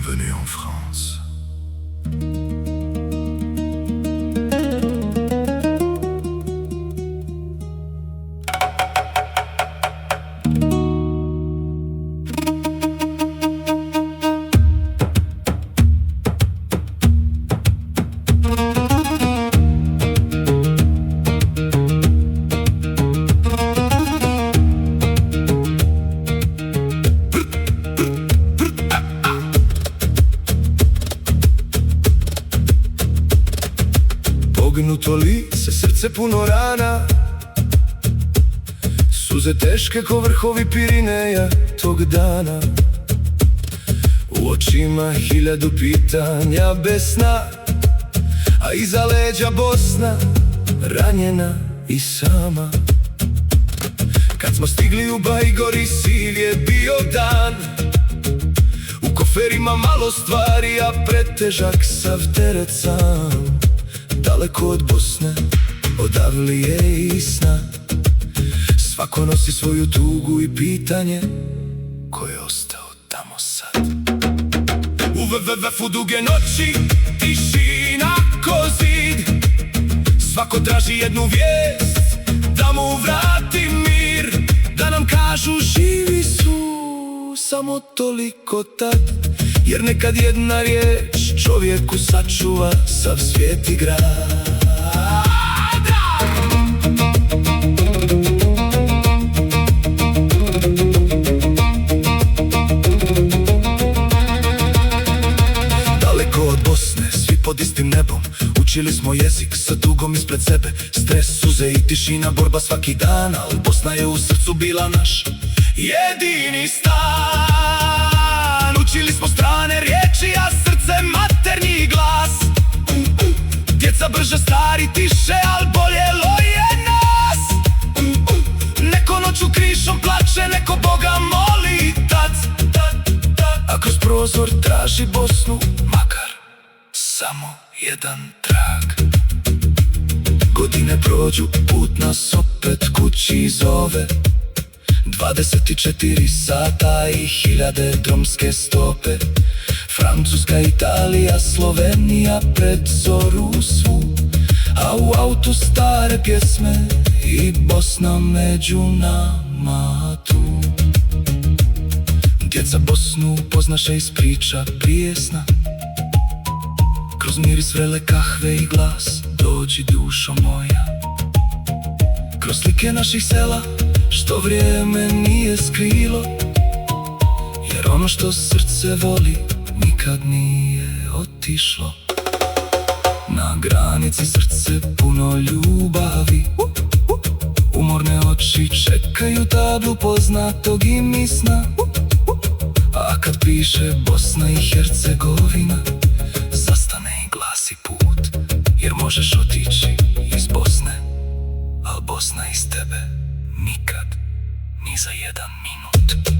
Bienvenue en France. Pognuto lice, srce puno rana, suze teške ko vrhovi Pirineja tog dana. U očima hiljadu pitanja bez sna, a iza leđa Bosna, ranjena i sama. Kad smo stigli u Bajgori, siv je bio dan, u koferima malo stvari, a pretežak sav teret sam. Daleko od Bosne, od avlije i sna, svako nosi svoju tugu i pitanje, ko je ostao tamo sad. U WWF-u duge noći, tišina ko zid, svako traži jednu vijest, da mu vrati mir, da nam kažu živi su, samo toliko tad. Jer nekad jedna riječ čovjeku sačuva sav svijet i grad. Daleko od Bosne, svi pod istim nebom, učili smo jezik sa tugom ispred sebe. Stres, suze i tišina, borba svaki dan, ali Bosna je u srcu bila naš jedini stan. Učili smo strane riječi, a srce maternji glas. Djeca brže, stari tiše, al boljelo je nas. Neko noću krišom plače, neko Boga moli tad. A kroz prozor traži Bosnu, makar samo jedan trag. Godine prođu, put nas opet kući zove. 24 sata i hiljade drumske stope. Francuska, Italija, Slovenija pred zoru svu, a u autu stare pjesme i Bosna među nama tu. Djeca Bosnu poznaše iz priča prije sna, kroz miris vrele kahve i glas dođi dušo moja. Kroz slike naših sela što vrijeme nije skrilo, jer ono što srce voli nikad nije otišlo. Na granici srce puno ljubavi, umorne oči čekaju tablu poznatog imisna. A kad piše Bosna i Hercegovina, zastane i glasi put, jer možeš otići iz Bosne, al Bosna iz tebe nikad, ni za jedan minut.